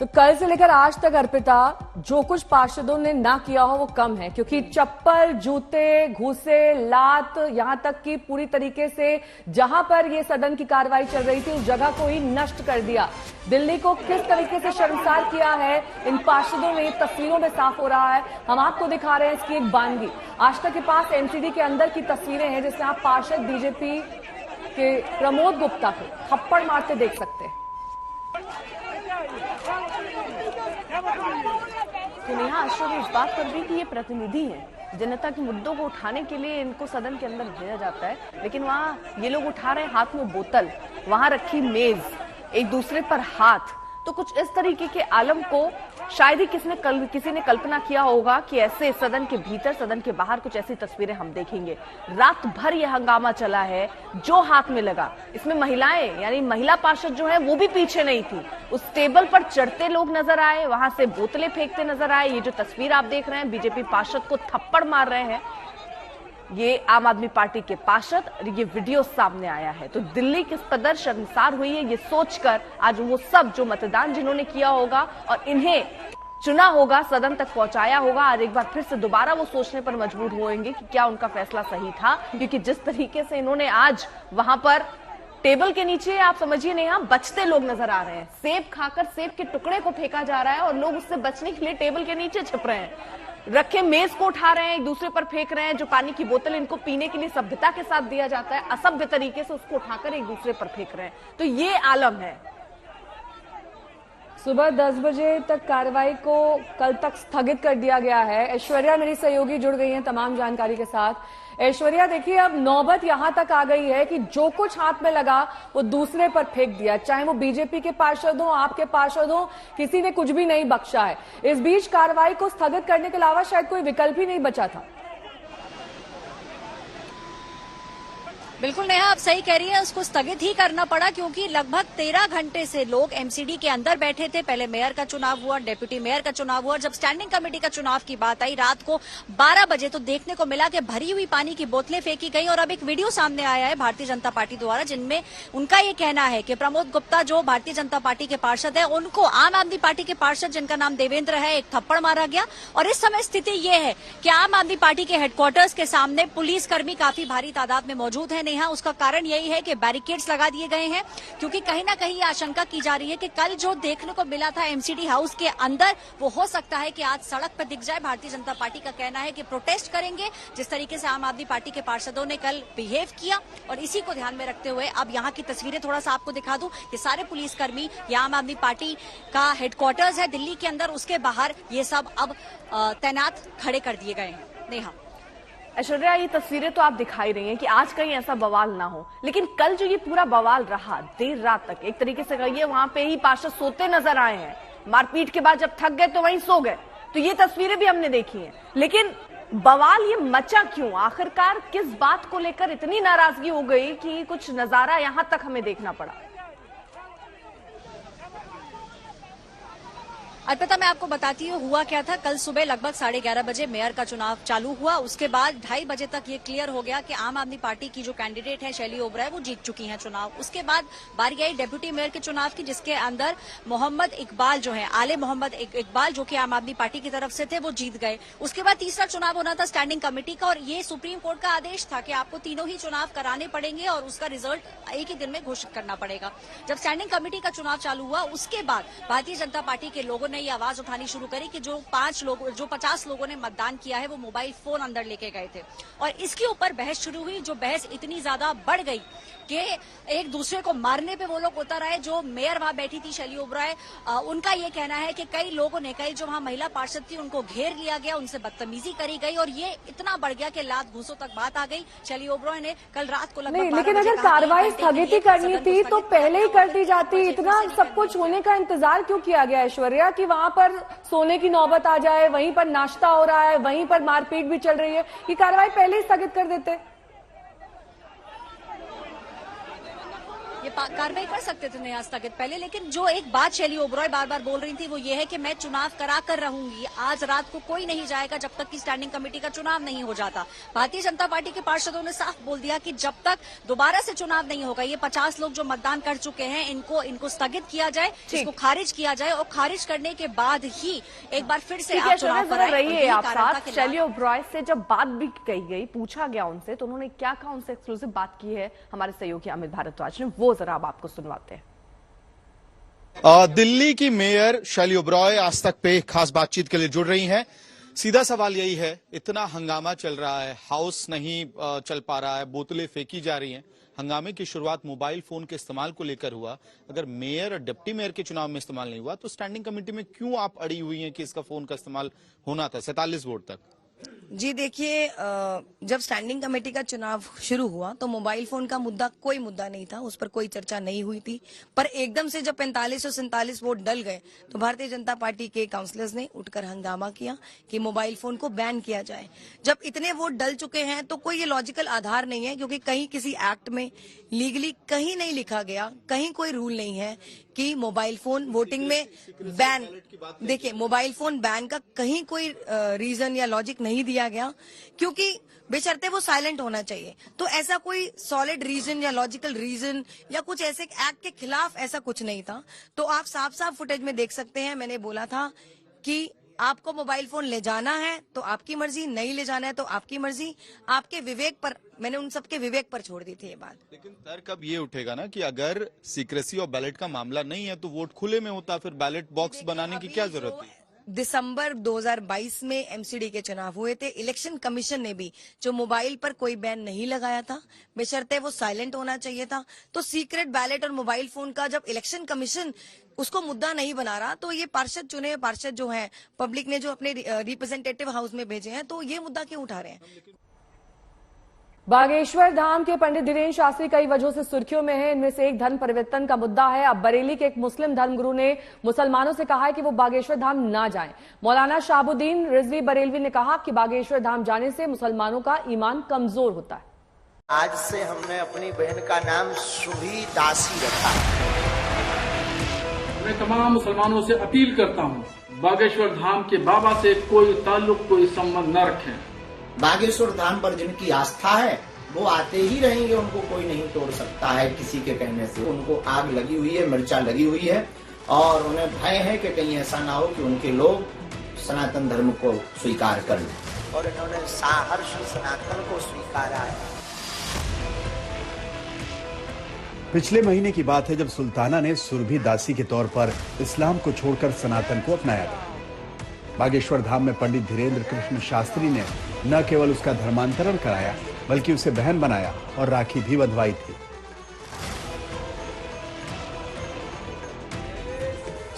तो कल से लेकर आज तक अर्पिता जो कुछ पार्षदों ने ना किया हो वो कम है, क्योंकि चप्पल, जूते, घूसे, लात, यहां तक कि पूरी तरीके से जहां पर ये सदन की कार्रवाई चल रही थी उस जगह को ही नष्ट कर दिया। दिल्ली को किस तरीके से शर्मसार किया है इन पार्षदों ने, तस्वीरों में साफ हो रहा है। हम आपको दिखा रहे हैं इसकी एक बानगी। आष्टा के पास एमसीडी के अंदर की तस्वीरें हैं जिसमें आप पार्षद बीजेपी के प्रमोद गुप्ता को थप्पड़ मारते देख सकते हैं। तो नेहा, आश्चर्य इस बात पर भी कि ये प्रतिनिधि हैं, जनता के मुद्दों को उठाने के लिए इनको सदन के अंदर भेजा जाता है, लेकिन वहां ये लोग उठा रहे हैं हाथ में बोतल, वहां रखी मेज, एक दूसरे पर हाथ। तो कुछ इस तरीके के आलम को शायद ही किसी ने कल्पना किया होगा कि ऐसे सदन के भीतर, सदन के बाहर कुछ ऐसी तस्वीरें हम देखेंगे। रात भर यह हंगामा चला है, जो हाथ में लगा। इसमें महिलाएं, यानी महिला पार्षद जो है वो भी पीछे नहीं थी। उस टेबल पर चढ़ते लोग नजर आए, वहां से बोतलें फेंकते नजर आए। ये जो तस्वीर आप देख रहे हैं, बीजेपी पार्षद को थप्पड़ मार रहे हैं, ये आम आदमी पार्टी के पार्षद, ये वीडियो सामने आया है। तो दिल्ली किस कदर शर्मसार हुई है ये सोचकर आज वो सब जो मतदान जिन्होंने किया होगा और इन्हें चुना होगा, सदन तक पहुंचाया होगा, आज एक बार फिर से दोबारा वो सोचने पर मजबूर होंगे कि क्या उनका फैसला सही था। क्योंकि जिस तरीके से इन्होंने आज वहां पर टेबल के नीचे, आप समझिए नहीं, बचते लोग नजर आ रहे हैं। सेब खाकर सेब के टुकड़े को फेंका जा रहा है और लोग उससे बचने के लिए टेबल के नीचे छिप रहे हैं। रखे मेज को उठा रहे हैं, एक दूसरे पर फेंक रहे हैं। जो पानी की बोतल इनको पीने के लिए सभ्यता के साथ दिया जाता है, असभ्य तरीके से उसको उठाकर एक दूसरे पर फेंक रहे हैं। तो ये आलम है। सुबह 10 बजे तक कार्रवाई को कल तक स्थगित कर दिया गया है। ऐश्वर्या मेरी सहयोगी जुड़ गई हैं तमाम जानकारी के साथ। ऐश्वर्या, देखिए अब नौबत यहां तक आ गई है कि जो कुछ हाथ में लगा वो दूसरे पर फेंक दिया, चाहे वो बीजेपी के पार्षद हो, आपके पार्षद हो, किसी ने कुछ भी नहीं बख्शा है। इस बीच कार्रवाई को स्थगित करने के अलावा शायद कोई विकल्प ही नहीं बचा था। बिल्कुल नेहा, आप सही कह रही है, उसको स्थगित ही करना पड़ा क्योंकि लगभग 13 घंटे से लोग एमसीडी के अंदर बैठे थे। पहले मेयर का चुनाव हुआ, डेप्यूटी मेयर का चुनाव हुआ। जब स्टैंडिंग कमेटी का चुनाव की बात आई रात को 12 बजे, तो देखने को मिला कि भरी हुई पानी की बोतलें फेंकी गई। और अब एक वीडियो सामने आया है भारतीय जनता पार्टी द्वारा, जिनमें उनका ये कहना है कि प्रमोद गुप्ता जो भारतीय जनता पार्टी के पार्षद है, उनको आम आदमी पार्टी के पार्षद जिनका नाम देवेंद्र है, एक थप्पड़ मारा गया। और इस समय स्थिति ये है कि आम आदमी पार्टी के हेडक्वार्टर्स के सामने पुलिसकर्मी काफी भारी तादाद में मौजूद है। नेहा, उसका कारण यही है कि बैरिकेड्स लगा दिए गए हैं, क्योंकि कहीं ना कहीं आशंका की जा रही है कि कल जो देखने को मिला था एमसीडी हाउस के अंदर, वो हो सकता है कि आज सड़क पर दिख जाए। भारतीय जनता पार्टी का कहना है कि प्रोटेस्ट करेंगे जिस तरीके से आम आदमी पार्टी के पार्षदों ने कल बिहेव किया। और इसी को ध्यान में रखते हुए अब यहाँ की तस्वीरें थोड़ा सा आपको दिखा दूं। ये सारे पुलिसकर्मी, ये आम आदमी पार्टी का हेडक्वार्टर्स है दिल्ली के अंदर, उसके बाहर ये सब अब तैनात खड़े कर दिए गए हैं। नेहा, ऐश्वर्या, ये तस्वीरें तो आप दिखाई रही हैं कि आज कहीं ऐसा बवाल ना हो, लेकिन कल जो ये पूरा बवाल रहा देर रात तक, एक तरीके से कहिए वहां पे ही पार्षद सोते नजर आए हैं। मारपीट के बाद जब थक गए तो वहीं सो गए। तो ये तस्वीरें भी हमने देखी हैं, लेकिन बवाल ये मचा क्यों? आखिरकार किस बात को लेकर इतनी नाराजगी हो गई कि कुछ नजारा यहां तक हमें देखना पड़ा? अर्पिता, मैं आपको बताती हूँ हुआ क्या था। कल सुबह लगभग 11:30 बजे मेयर का चुनाव चालू हुआ। उसके बाद 2:30 बजे तक ये क्लियर हो गया कि आम आदमी पार्टी की जो कैंडिडेट है शैली ओबराय, वो जीत चुकी हैं चुनाव। उसके बाद बारी आई डेप्यूटी मेयर के चुनाव की, जिसके अंदर मोहम्मद इकबाल जो है, आले मोहम्मद इकबाल, जो कि आम आदमी पार्टी की तरफ से थे, वो जीत गए। उसके बाद तीसरा चुनाव होना था स्टैंडिंग कमेटी का, और ये सुप्रीम कोर्ट का आदेश था कि आपको तीनों ही चुनाव कराने पड़ेंगे और उसका रिजल्ट एक ही दिन में घोषित करना पड़ेगा। जब स्टैंडिंग कमेटी का चुनाव चालू हुआ, उसके बाद भारतीय जनता पार्टी के लोगों ने ये आवाज उठानी शुरू करी कि जो 50 लोगों ने मतदान किया है वो मोबाइल फोन अंदर लेके गए थे। और इसके ऊपर बहस शुरू हुई, जो बहस इतनी ज्यादा बढ़ गई कि एक दूसरे को मारने पे वो लोग उतर आए। जो मेयर वहां बैठी थी शैली ओबराय, उनका ये कहना है कि कई लोगों ने, कई जो वहां महिला पार्षद थी, उनको घेर लिया गया, उनसे बदतमीजी करी गई और ये इतना बढ़ गया कि लात घूसों तक बात आ गई। शैली ओबराय ने कल रात को लगभग, लेकिन अगर कार्रवाई स्थगित ही करनी थी तो पहले ही कर दी जाती। इतना सब कुछ होने का इंतजार क्यों किया गया ऐश्वर्या, कि वहां पर सोने की नौबत आ जाए, वहीं पर नाश्ता हो रहा है, वहीं पर मारपीट भी चल रही है, ये कार्रवाई पहले ही स्थगित कर देते। ये कार्रवाई कर सकते थे नेहा स्थगित पहले, लेकिन जो एक बात शैली ओबरॉय बार बार बोल रही थी वो ये है कि मैं चुनाव करा कर रहूंगी, आज रात को कोई नहीं जाएगा जब तक कि स्टैंडिंग कमेटी का चुनाव नहीं हो जाता। भारतीय जनता पार्टी के पार्षदों ने साफ बोल दिया कि जब तक दोबारा से चुनाव नहीं होगा, ये 50 लोग जो मतदान कर चुके हैं इनको स्थगित किया जाए, इसको खारिज किया जाए और खारिज करने के बाद ही एक बार फिर से आप चुनाव कराएं। रहिए आप साथ। शैली ओबरॉय से जब बात भी कही गई, पूछा गया उनसे, तो उन्होंने क्या कहा, उनसे एक्सक्लूसिव बात की है हमारे सहयोगी अमित भारद्वाज ने, वो जरा अब आपको सुनवाते हैं। दिल्ली की मेयर शैली ओबरॉय आज तक पे खास बातचीत के लिए जुड़ रही हैं। सीधा सवाल यही है, इतना हंगामा चल रहा है, हाउस नहीं चल पा रहा है, बोतलें फेंकी जा रही हैं। हंगामे की शुरुआत मोबाइल फोन के इस्तेमाल को लेकर हुआ। अगर मेयर और डिप्टी मेयर के चुनाव में इस्तेमाल नहीं हुआ तो स्टैंडिंग कमेटी में क्यों आप अड़ी हुई हैं कि इसका फोन का इस्तेमाल होना था 47 वोट तक? जी देखिए, जब स्टैंडिंग कमेटी का चुनाव शुरू हुआ तो मोबाइल फोन का मुद्दा कोई मुद्दा नहीं था, उस पर कोई चर्चा नहीं हुई थी। पर एकदम से जब 45 और 47 वोट डल गए तो भारतीय जनता पार्टी के काउंसलर्स ने उठकर हंगामा किया कि मोबाइल फोन को बैन किया जाए। जब इतने वोट डल चुके हैं तो कोई ये लॉजिकल आधार नहीं है, क्योंकि कहीं किसी एक्ट में लीगली कहीं नहीं लिखा गया, कहीं कोई रूल नहीं है कि मोबाइल फोन वोटिंग में बैन। देखिए, मोबाइल फोन बैन का कहीं कोई रीजन या लॉजिक नहीं दिया गया, क्योंकि बेशर्ते वो साइलेंट होना चाहिए। तो ऐसा कोई सॉलिड रीजन या लॉजिकल रीजन या कुछ ऐसे एक्ट के खिलाफ ऐसा कुछ नहीं था। तो आप साफ साफ फुटेज में देख सकते हैं, मैंने बोला था कि आपको मोबाइल फोन ले जाना है तो आपकी मर्जी, नहीं ले जाना है तो आपकी मर्जी, आपके विवेक पर, मैंने उन सबके विवेक पर छोड़ दी थी ये बात। लेकिन तर्क अब ये उठेगा ना कि अगर सीक्रेसी और बैलेट का मामला नहीं है तो वोट खुले में होता, फिर बैलेट बॉक्स बनाने की क्या जरूरत थी? दिसंबर 2022 में एमसीडी के चुनाव हुए थे, इलेक्शन कमीशन ने भी जो मोबाइल पर कोई बैन नहीं लगाया था, बेशर्ते वो साइलेंट होना चाहिए था। तो सीक्रेट बैलेट और मोबाइल फोन का जब इलेक्शन कमीशन उसको मुद्दा नहीं बना रहा, तो ये पार्षद चुने पार्षद जो हैं, पब्लिक ने जो अपने रिप्रेजेंटेटिव हाउस में भेजे हैं, तो ये मुद्दा क्यों उठा रहे हैं? बागेश्वर धाम के पंडित धीरेन्द्र शास्त्री कई वजहों से सुर्खियों में है। इनमें से एक धर्म परिवर्तन का मुद्दा है। अब बरेली के एक मुस्लिम धर्मगुरु ने मुसलमानों से कहा है कि वो बागेश्वर धाम ना जाएं। मौलाना शाहबुद्दीन रिजवी बरेलवी ने कहा कि बागेश्वर धाम जाने से मुसलमानों का ईमान कमजोर होता है। आज से हमने अपनी बहन का नाम सुभी दासी रखा। मैं तमाम मुसलमानों से अपील करता हूँ, बागेश्वर धाम के बाबा से कोई ताल्लुक, कोई संबंध न रखें। बागेश्वर धाम पर जिनकी आस्था है वो आते ही रहेंगे, उनको कोई नहीं तोड़ सकता है किसी के कहने से। उनको आग लगी हुई है, मिर्चा लगी हुई है, और उन्हें भय है कि कहीं ऐसा ना हो कि उनके लोग सनातन धर्म को स्वीकार कर लें, और इन्होंने सहर्ष सनातन को स्वीकारा है। पिछले महीने की बात है जब सुल्ताना ने सुरभि दासी के तौर पर इस्लाम को छोड़कर सनातन को अपनाया था। बागेश्वर धाम में पंडित धीरेन्द्र कृष्ण शास्त्री ने न केवल उसका धर्मांतरण कराया बल्कि उसे बहन बनाया और राखी भी बंधवाई थी।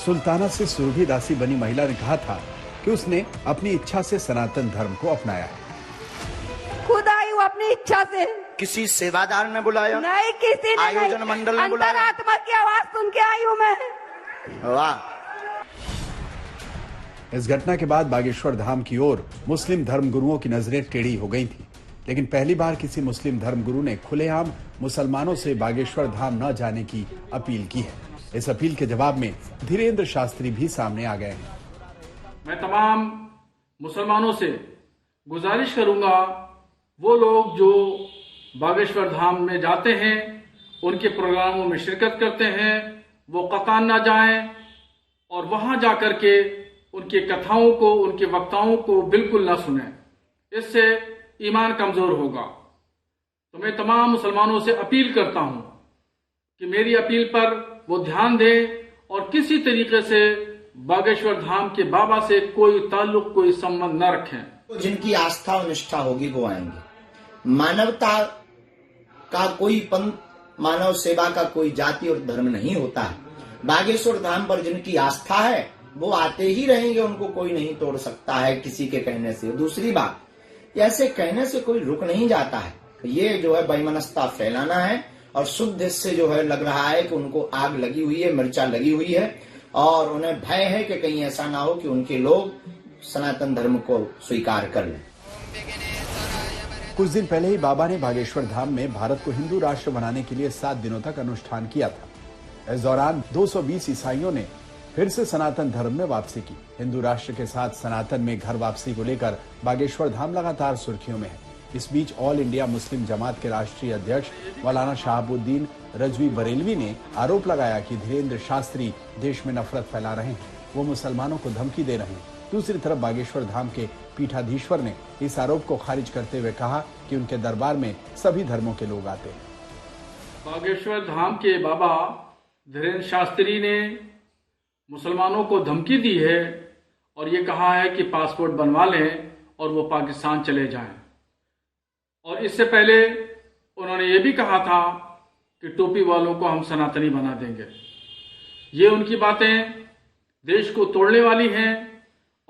सुल्ताना से सुरभि दासी बनी महिला ने कहा था कि उसने अपनी इच्छा से सनातन धर्म को अपनाया है। खुद आई हूँ अपनी इच्छा से, किसी सेवादार ने बुलाया नहीं, किसी ने आयोजन मंडल ने बुलाया, अंतरात्मा की आवाज सुन के आई हूँ मैं। वाह। इस घटना के बाद बागेश्वर धाम की ओर मुस्लिम धर्मगुरुओं की नजरें टेढ़ी हो गई थी, लेकिन पहली बार किसी मुस्लिम धर्मगुरु ने खुलेआम मुसलमानों से बागेश्वर धाम न जाने की अपील की है। इस अपील के जवाब में धीरेन्द्र शास्त्री भी सामने आ गए हैं। मैं तमाम मुसलमानों से गुजारिश करूंगा, वो लोग जो बागेश्वर धाम में जाते हैं, उनके प्रोग्रामों में शिरकत करते हैं, वो कतान ना जाएं और वहां जाकर के उनकी कथाओं को, उनके वक्ताओं को बिल्कुल ना सुने। इससे ईमान कमजोर होगा। तो मैं तमाम मुसलमानों से अपील करता हूं कि मेरी अपील पर वो ध्यान दें और किसी तरीके से बागेश्वर धाम के बाबा से कोई ताल्लुक, कोई संबंध न रखें। जिनकी आस्था और निष्ठा होगी वो आएंगे। मानवता का कोई पंथ, मानव सेवा का कोई जाति और धर्म नहीं होता है। बागेश्वर धाम पर जिनकी आस्था है वो आते ही रहेंगे, उनको कोई नहीं तोड़ सकता है किसी के कहने से। दूसरी बात, ऐसे कहने से कोई रुक नहीं जाता है। ये जो है बेईमानस्ता फैलाना है, और शुद्ध इससे जो है लग रहा है कि उनको आग लगी हुई है, मिर्चा लगी हुई है, और उन्हें भय है कि कहीं ऐसा ना हो कि उनके लोग सनातन धर्म को स्वीकार कर लें। कुछ दिन पहले ही बाबा ने बागेश्वर धाम में भारत को हिंदू राष्ट्र बनाने के लिए 7 दिनों तक अनुष्ठान किया था। इस दौरान 220 ईसाइयों ने फिर से सनातन धर्म में वापसी की। हिंदू राष्ट्र के साथ सनातन में घर वापसी को लेकर बागेश्वर धाम लगातार सुर्खियों में है। इस बीच ऑल इंडिया मुस्लिम जमात के राष्ट्रीय अध्यक्ष मौलाना शहाबुद्दीन रजवी बरेलवी ने आरोप लगाया कि धीरेन्द्र शास्त्री देश में नफरत फैला रहे हैं, वो मुसलमानों को धमकी दे रहे हैं। दूसरी तरफ बागेश्वर धाम के पीठाधीश्वर ने इस आरोप को खारिज करते हुए कहा कि उनके दरबार में सभी धर्मों के लोग आते हैं। बागेश्वर धाम के बाबा धीरेन्द्र शास्त्री ने मुसलमानों को धमकी दी है और ये कहा है कि पासपोर्ट बनवा लें और वो पाकिस्तान चले जाएं। और इससे पहले उन्होंने ये भी कहा था कि टोपी वालों को हम सनातनी बना देंगे। ये उनकी बातें देश को तोड़ने वाली हैं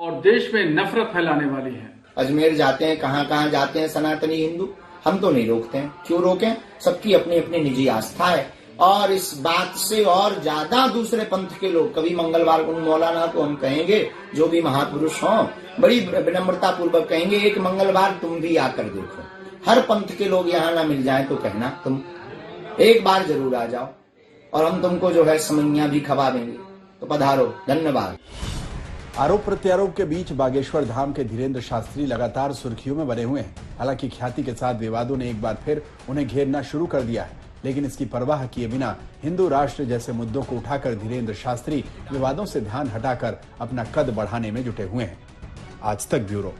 और देश में नफरत फैलाने वाली हैं। अजमेर जाते हैं, कहाँ कहाँ जाते हैं सनातनी हिंदू, हम तो नहीं रोकते हैं। क्यों रोकें? सबकी अपनी अपनी निजी आस्था है। और इस बात से और ज्यादा दूसरे पंथ के लोग, कभी मंगलवार को मौलाना को हम कहेंगे, जो भी महापुरुष हों, बड़ी विनम्रता पूर्वक कहेंगे, एक मंगलवार तुम भी आकर देखो। हर पंथ के लोग यहाँ ना मिल जाए तो कहना, तुम एक बार जरूर आ जाओ और हम तुमको जो है समैया भी खवा देंगे। तो पधारो, धन्यवाद। आरोप प्रत्यारोप के बीच बागेश्वर धाम के धीरेन्द्र शास्त्री लगातार सुर्खियों में बने हुए हैं। हालांकि ख्याति के साथ विवादों ने एक बार फिर उन्हें घेरना शुरू कर दिया है, लेकिन इसकी परवाह किए बिना हिंदू राष्ट्र जैसे मुद्दों को उठाकर धीरेन्द्र शास्त्री विवादों से ध्यान हटाकर अपना कद बढ़ाने में जुटे हुए हैं। आज तक ब्यूरो।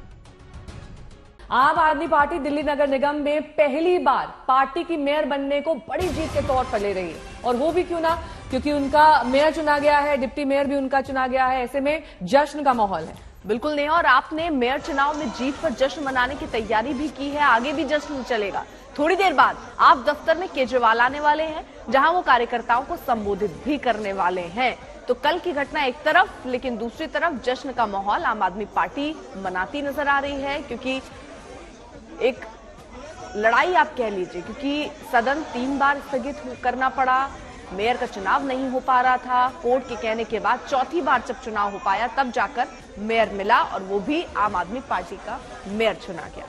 आम आदमी पार्टी दिल्ली नगर निगम में पहली बार पार्टी की मेयर बनने को बड़ी जीत के तौर पर ले रही है, और वो भी क्यों ना, क्योंकि उनका मेयर चुना गया है, डिप्टी मेयर भी उनका चुना गया है। ऐसे में जश्न का माहौल है। बिल्कुल नहीं, और आपने मेयर चुनाव में जीत पर जश्न मनाने की तैयारी भी की है। आगे भी जश्न चलेगा। थोड़ी देर बाद आप दफ्तर में केजरीवाल आने वाले हैं, जहां वो कार्यकर्ताओं को संबोधित भी करने वाले हैं। तो कल की घटना एक तरफ, लेकिन दूसरी तरफ जश्न का माहौल आम आदमी पार्टी मनाती नजर आ रही है, क्योंकि एक लड़ाई आप कह लीजिए, क्योंकि सदन 3 बार स्थगित करना पड़ा, मेयर का चुनाव नहीं हो पा रहा था। कोर्ट के कहने के बाद चौथी बार जब चुनाव हो पाया, तब जाकर मेयर मिला, और वो भी आम आदमी पार्टी का मेयर चुना गया।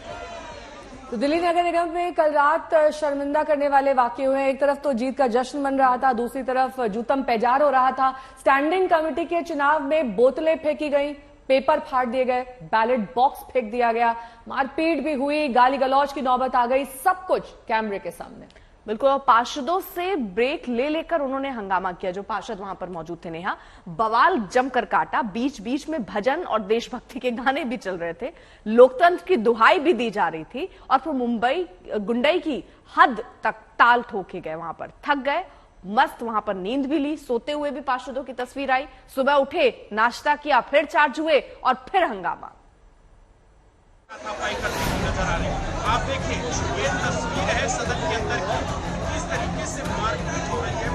तो दिल्ली नगर निगम में कल रात शर्मिंदा करने वाले वाकये हुए। एक तरफ तो जीत का जश्न मन रहा था, दूसरी तरफ जूतम पैजार हो रहा था। स्टैंडिंग कमेटी के चुनाव में बोतलें फेंकी गई, पेपर फाड़ दिए गए, बैलेट बॉक्स फेंक दिया गया, मारपीट भी हुई, गाली गलौज की नौबत आ गई, सब कुछ कैमरे के सामने। बिल्कुल, पार्षदों से ब्रेक ले लेकर उन्होंने हंगामा किया। जो पार्षद वहां पर मौजूद थे, नेहा, बवाल जमकर काटा। बीच बीच में भजन और देशभक्ति के गाने भी चल रहे थे, लोकतंत्र की दुहाई भी दी जा रही थी, और फिर मुंबई गुंडई की हद तक ताल ठोके गए। वहां पर थक गए, मस्त वहां पर नींद भी ली, सोते हुए भी पार्षदों की तस्वीर आई। सुबह उठे, नाश्ता किया, फिर चार्ज हुए और फिर हंगामा। आप देखिए, ये तस्वीर है सदन के अंदर की, किस तरीके से मारपीट हो रही है।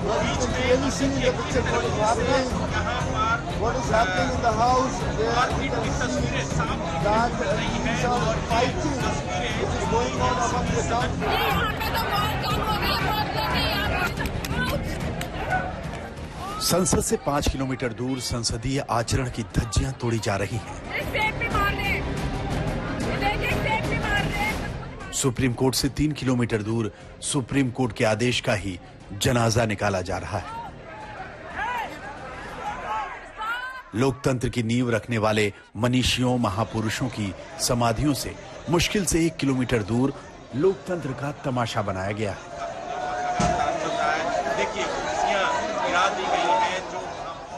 बीच में मारपीट की तस्वीरें सामने मिल रही है, और संसद से 5 किलोमीटर दूर संसदीय आचरण की धज्जियां तोड़ी जा रही हैं। सुप्रीम कोर्ट से 3 किलोमीटर दूर सुप्रीम कोर्ट के आदेश का ही जनाजा निकाला जा रहा है। लोकतंत्र की नींव रखने वाले मनीषियों, महापुरुषों की समाधियों से मुश्किल से 1 किलोमीटर दूर लोकतंत्र का तमाशा बनाया गया है।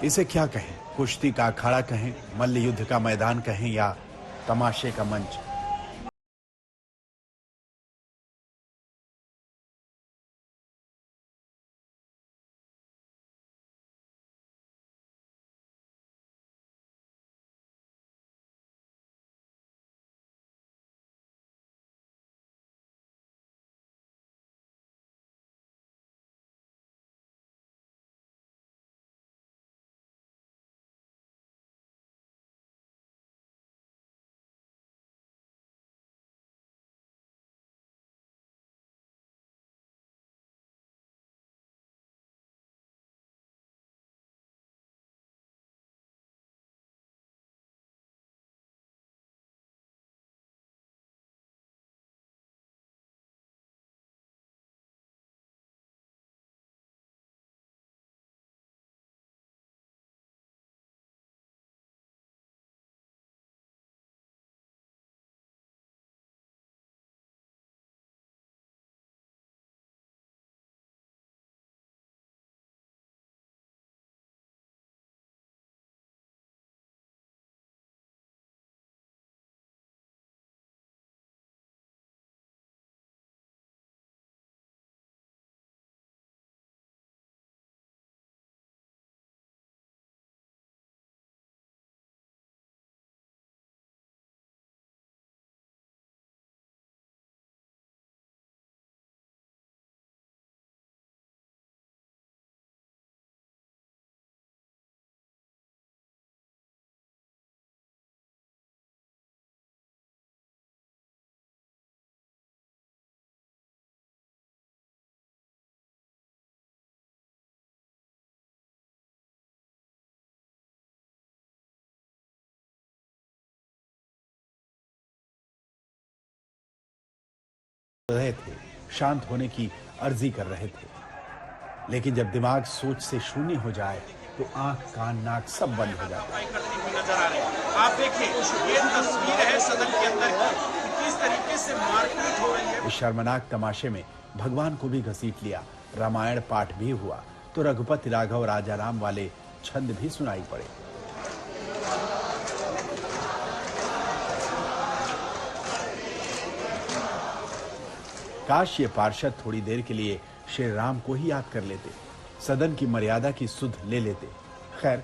इसे क्या कहें, कुश्ती का अखाड़ा कहें, मल्ल युद्ध का मैदान कहें, या तमाशे का मंच। रहे थे, शांत होने की अर्जी कर रहे थे, लेकिन जब दिमाग सोच से शून्य हो जाए तो आंख कान नाक सब बंद हो जाता है। नजर आ रहे हैं। आप देखिए ये तस्वीर है सदन के अंदर की, किस तरीके से मारपीट हो रही है। इस शर्मनाक तमाशे में भगवान को भी घसीट लिया, रामायण पाठ भी हुआ तो रघुपति राघव राजा राम वाले छंद भी सुनाई पड़े। काश ये पार्षद थोड़ी देर के लिए श्री राम को ही याद कर लेते, सदन की मर्यादा की सुध ले लेते। खैर,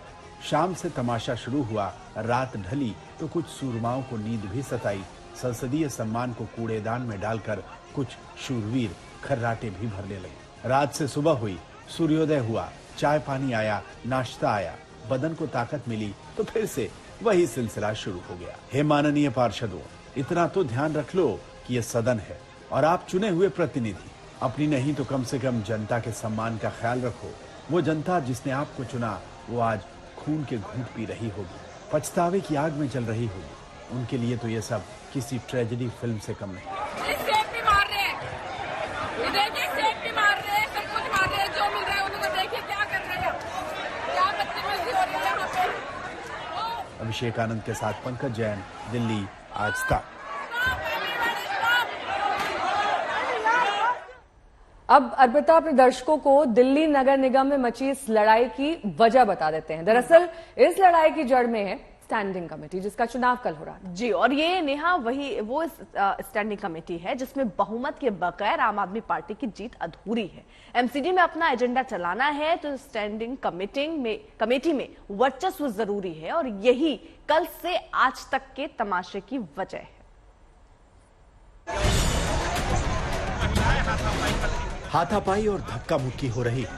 शाम से तमाशा शुरू हुआ, रात ढली तो कुछ सूरमाओं को नींद भी सताई। संसदीय सम्मान को कूड़ेदान में डालकर कुछ शूरवीर खर्राटे भी भरने लगे। रात से सुबह हुई, सूर्योदय हुआ, चाय पानी आया, नाश्ता आया, बदन को ताकत मिली तो फिर से वही सिलसिला शुरू हो गया। हे माननीय पार्षदों, इतना तो ध्यान रख लो कि यह सदन है और आप चुने हुए प्रतिनिधि, अपनी नहीं तो कम से कम जनता के सम्मान का ख्याल रखो। वो जनता जिसने आपको चुना वो आज खून के घूंट पी रही होगी, पछतावे की आग में जल रही होगी। उनके लिए तो ये सब किसी ट्रेजेडी फिल्म से कम नहीं। अभिषेक आनंद के साथ पंकज जैन, दिल्ली, आज तक। अब अर्पिता अपने दर्शकों को दिल्ली नगर निगम में मची इस लड़ाई की वजह बता देते हैं। दरअसल इस लड़ाई की जड़ में है स्टैंडिंग कमेटी, जिसका चुनाव कल हो रहा है। जी, और ये नेहा वही वो स्टैंडिंग कमेटी है जिसमें बहुमत के बगैर आम आदमी पार्टी की जीत अधूरी है। एमसीडी में अपना एजेंडा चलाना है तो स्टैंडिंग कमेटी में वर्चस्व जरूरी है, और यही कल से आज तक के तमाशे की वजह है। हाथापाई और धक्का मुक्की हो रही है,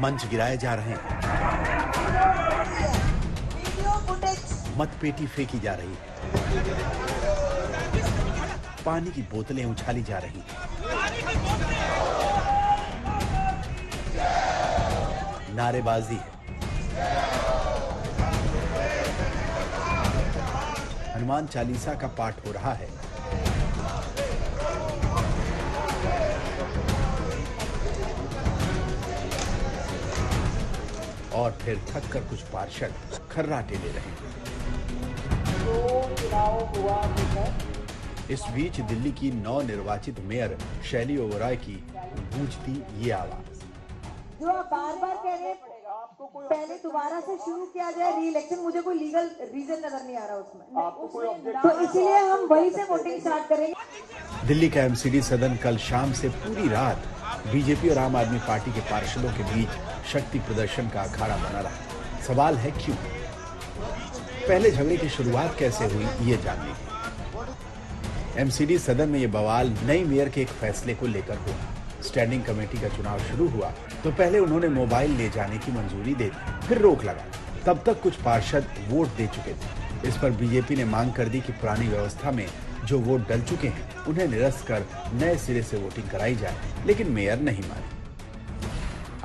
मंच गिराए जा रहे हैं, मतपेटी फेंकी जा रही है, पानी की बोतलें उछाली जा रही हैं, नारेबाजी है, हनुमान चालीसा का पाठ हो रहा है, और फिर थक कर कुछ पार्षद खर्राटे ले रहे हैं। इस बीच दिल्ली की नवनिर्वाचित मेयर शैली ओबरॉय की गूंजती ये आवाज, जो आप बार-बार कह रहे हैं पहले दोबारा से शुरू किया जाए री इलेक्शन, मुझे कोई लीगल रीजन नजर नहीं आ रहा उसमें, तो इसलिए हम वहीं से वोटिंग स्टार्ट करेंगे। दिल्ली का एमसीडी सदन कल शाम से पूरी रात बीजेपी और आम आदमी पार्टी के पार्षदों के बीच शक्ति प्रदर्शन का अखाड़ा बना रहा। सवाल है क्यों? पहले झगड़े की शुरुआत कैसे हुई ये जानने की। एमसीडी सदन में ये बवाल नई मेयर के एक फैसले को लेकर हुआ। स्टैंडिंग कमेटी का चुनाव शुरू हुआ तो पहले उन्होंने मोबाइल ले जाने की मंजूरी दे दी, फिर रोक लगा। तब तक कुछ पार्षद वोट दे चुके थे। इस पर बीजेपी ने मांग कर दी कि पुरानी व्यवस्था में जो वोट डल चुके हैं उन्हें निरस्त कर नए सिरे से वोटिंग कराई जाए, लेकिन मेयर नहीं मानी।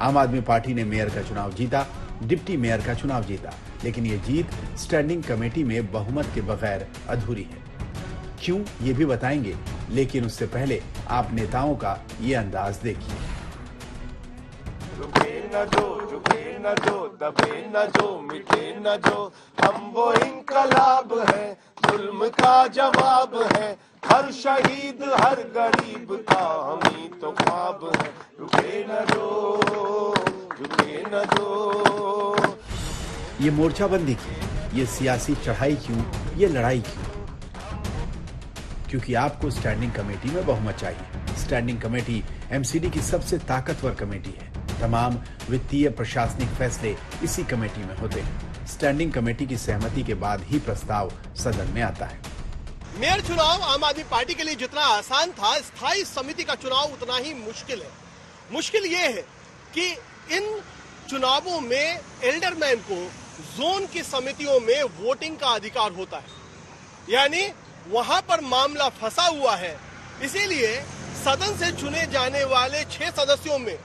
आम आदमी पार्टी ने मेयर का चुनाव जीता, डिप्टी मेयर का चुनाव जीता, लेकिन ये जीत स्टैंडिंग कमेटी में बहुमत के बगैर अधूरी है। क्यों, ये भी बताएंगे, लेकिन उससे पहले आप नेताओं का ये अंदाज देखिए। रुके न जो, दबे न जो, मिटे न जो, हम वो इनकलाब है, जुल्म का जवाब है, हर शहीद हर गरीब का हम ही तो ख्वाब है। रुके न जो, रुके न जो। ये मोर्चाबंदी क्यों, ये सियासी चढ़ाई क्यों, ये लड़ाई क्यों? क्योंकि आपको स्टैंडिंग कमेटी में बहुमत चाहिए। स्टैंडिंग कमेटी एमसीडी की सबसे ताकतवर कमेटी है। तमाम वित्तीय प्रशासनिक फैसले इसी कमेटी में होते हैं। स्टैंडिंग कमेटी की सहमति के बाद ही प्रस्ताव सदन में आता है। मेयर चुनाव आम आदमी पार्टी के लिए जितना आसान था, स्थायी समिति का चुनाव उतना ही मुश्किल है। मुश्किल ये है कि इन चुनावों में एल्डरमैन को जोन की समितियों में वोटिंग का अधिकार होता है, यानी वहां पर मामला फंसा हुआ है। इसीलिए सदन से चुने जाने वाले 6 सदस्यों में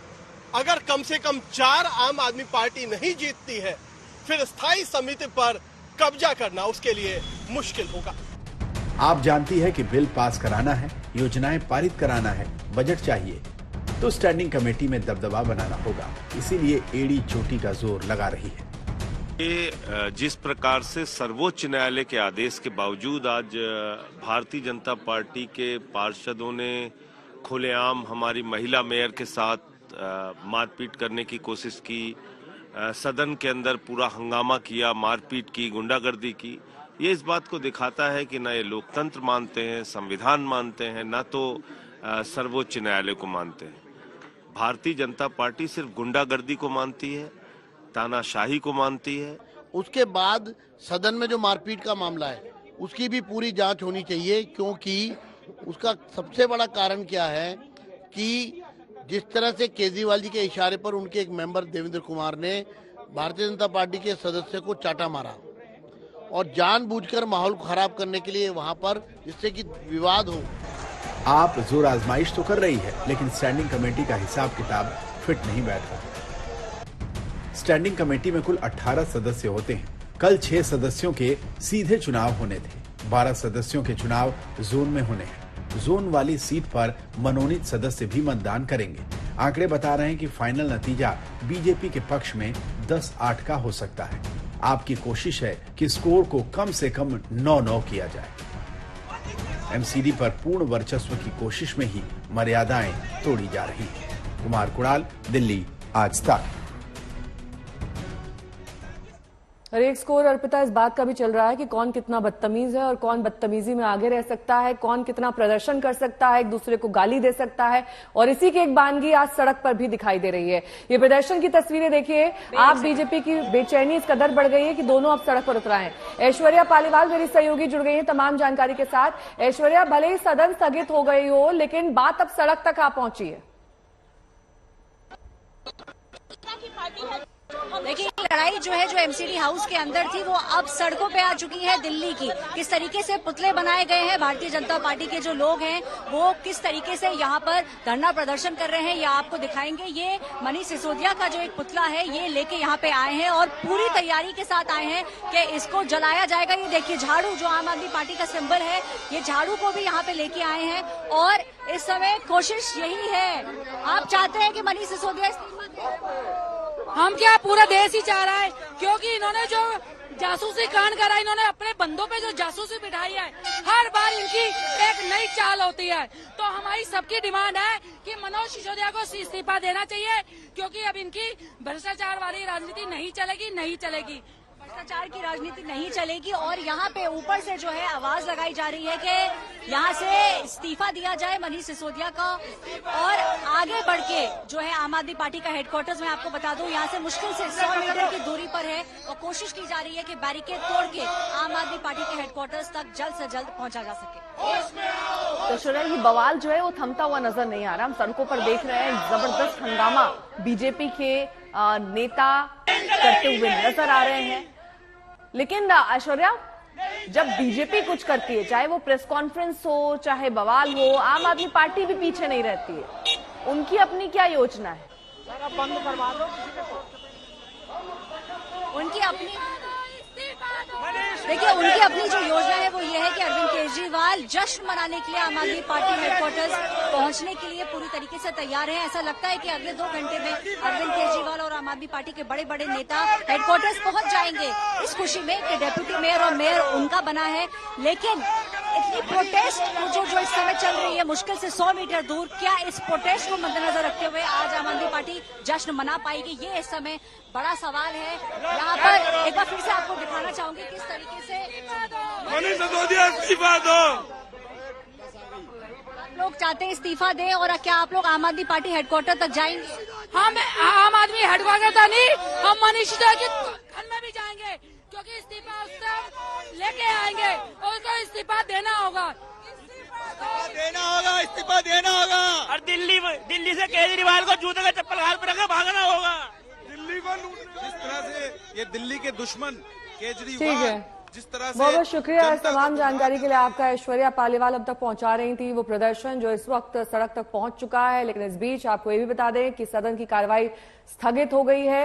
अगर कम से कम 4 आम आदमी पार्टी नहीं जीतती है, फिर स्थायी समिति पर कब्जा करना उसके लिए मुश्किल होगा। आप जानती है कि बिल पास कराना है, योजनाएं पारित कराना है, बजट चाहिए, तो स्टैंडिंग कमेटी में दबदबा बनाना होगा। इसीलिए एड़ी चोटी का जोर लगा रही है। ये जिस प्रकार से सर्वोच्च न्यायालय के आदेश के बावजूद आज भारतीय जनता पार्टी के पार्षदों ने खुलेआम हमारी महिला मेयर के साथ मारपीट करने की कोशिश की, सदन के अंदर पूरा हंगामा किया, मारपीट की, गुंडागर्दी की, ये इस बात को दिखाता है कि न ये लोकतंत्र मानते हैं, संविधान मानते हैं, न तो सर्वोच्च न्यायालय को मानते हैं। भारतीय जनता पार्टी सिर्फ गुंडागर्दी को मानती है, तानाशाही को मानती है। उसके बाद सदन में जो मारपीट का मामला है उसकी भी पूरी जांच होनी चाहिए, क्योंकि उसका सबसे बड़ा कारण क्या है कि जिस तरह से केजरीवाल जी के इशारे पर उनके एक मेंबर देवेंद्र कुमार ने भारतीय जनता पार्टी के सदस्य को चाटा मारा और जानबूझकर माहौल को खराब करने के लिए वहां पर, जिससे कि विवाद हो। आप जोर आजमाइश तो कर रही है, लेकिन स्टैंडिंग कमेटी का हिसाब किताब फिट नहीं बैठ रहा। स्टैंडिंग कमेटी में कुल 18 सदस्य होते हैं। कल 6 सदस्यों के सीधे चुनाव होने थे, 12 सदस्यों के चुनाव जोन में होने हैं। जोन वाली सीट पर मनोनीत सदस्य भी मतदान करेंगे। आंकड़े बता रहे हैं कि फाइनल नतीजा बीजेपी के पक्ष में 10-8 का हो सकता है। आपकी कोशिश है कि स्कोर को कम से कम 9-9 किया जाए। एमसीडी पर पूर्ण वर्चस्व की कोशिश में ही मर्यादाएं तोड़ी जा रही हैं। कुमार कुणाल, दिल्ली, आज तक। और एक स्कोर अर्पिता इस बात का भी चल रहा है कि कौन कितना बदतमीज है और कौन बदतमीजी में आगे रह सकता है, कौन कितना प्रदर्शन कर सकता है, एक दूसरे को गाली दे सकता है। और इसी की एक बानगी आज सड़क पर भी दिखाई दे रही है। ये प्रदर्शन की तस्वीरें देखिए आप। बीजेपी की बेचैनी इस कदर बढ़ गई है कि दोनों अब सड़क पर उतरा है। ऐश्वर्या पालीवाल मेरी सहयोगी जुड़ गई है तमाम जानकारी के साथ। ऐश्वर्या, भले ही सदन स्थगित हो गई हो, लेकिन बात अब सड़क तक आ पहुंची है। देखिए, लड़ाई जो है जो एमसीडी हाउस के अंदर थी वो अब सड़कों पे आ चुकी है दिल्ली की। किस तरीके से पुतले बनाए गए हैं, भारतीय जनता पार्टी के जो लोग हैं वो किस तरीके से यहाँ पर धरना प्रदर्शन कर रहे हैं, ये आपको दिखाएंगे। ये मनीष सिसोदिया का जो एक पुतला है ये लेके यहाँ पे आए हैं और पूरी तैयारी के साथ आए हैं कि इसको जलाया जाएगा। ये देखिए झाड़ू, जो आम आदमी पार्टी का सिंबल है, ये झाड़ू को भी यहाँ पे लेके आए हैं और इस समय कोशिश यही है। आप चाहते हैं कि मनीष सिसोदिया इस्तीफा दें? हम क्या, पूरा देश ही चाह रहा है, क्योंकि इन्होंने जो जासूसी कांड करा, इन्होंने अपने बंदों पे जो जासूसी बिठाई है, हर बार इनकी एक नई चाल होती है। तो हमारी सबकी डिमांड है कि मनोज सिसोदिया को इस्तीफा देना चाहिए, क्योंकि अब इनकी भ्रष्टाचार वाली राजनीति नहीं चलेगी। भ्रष्टाचार की राजनीति नहीं चलेगी। और यहाँ पे ऊपर से जो है आवाज लगाई जा रही है कि यहाँ से इस्तीफा दिया जाए मनीष सिसोदिया का। और आगे बढ़ के जो है आम आदमी पार्टी का हेडक्वार्टर्स, मैं आपको बता दूं, यहाँ से मुश्किल से 100 मीटर की दूरी पर है और कोशिश की जा रही है कि बैरिकेड तोड़ के आम आदमी पार्टी के हेडक्वार्टर्स तक जल्द से जल्द पहुंचा जा सके। तो शुरू ये बवाल जो है वो थमता हुआ नजर नहीं आ रहा। हम सड़कों पर देख रहे हैं जबरदस्त हंगामा बीजेपी के नेता करते हुए नजर आ रहे हैं। लेकिन ऐश्वर्या, जब बीजेपी कुछ करती है, चाहे वो प्रेस कॉन्फ्रेंस हो, चाहे बवाल हो, आम आदमी पार्टी भी पीछे नहीं रहती है। उनकी अपनी क्या योजना है? बंद करवा दो। उनकी अपनी, देखिए उनकी अपनी जो योजना है वो ये है कि अरविंद केजरीवाल जश्न मनाने के लिए आम आदमी पार्टी हेडक्वार्टर्स पहुंचने के लिए पूरी तरीके से तैयार हैं। ऐसा लगता है कि अगले 2 घंटे में अरविंद केजरीवाल और आम आदमी पार्टी के बड़े बड़े नेता हेडक्वार्टर्स पहुंच जाएंगे, इस खुशी में कि डेप्यूटी मेयर और मेयर उनका बना है। लेकिन इतनी प्रोटेस्ट जो इस समय चल रही है मुश्किल से 100 मीटर दूर, क्या इस प्रोटेस्ट को मद्देनजर रखते हुए आज आम आदमी पार्टी जश्न मना पाएगी, ये इस समय बड़ा सवाल है। यहाँ पर एक बार फिर से आपको दिखाना चाहूंगी किस तरीके से मनीष सिसोदिया इस्तीफा दो। आप लोग चाहते हैं इस्तीफा दें और क्या आप लोग आम आदमी पार्टी हेडक्वार्टर तक जाएंगे? हम आम आदमी हेडक्वार्टर तक नहीं, हम मनीष सिसोदिया के घर में भी जाएंगे, क्योंकि इस्तीफा उससे लेके आएंगे और उसको इस्तीफा देना होगा। इस्तीफा देना होगा। और दिल्ली से केजरीवाल को जूते का चप्पल हाथ पर रखे भागना होगा। दिल्ली को जिस तरह से ये दिल्ली के दुश्मन केजरीवाल, ठीक है, जिस तरह से बहुत शुक्रिया इस तमाम जानकारी के लिए आपका। ऐश्वर्या पालीवाल अब तक पहुंचा रही थी वो प्रदर्शन जो इस वक्त सड़क तक पहुंच चुका है। लेकिन इस बीच आपको ये भी बता दें कि सदन की कार्रवाई स्थगित हो गई है।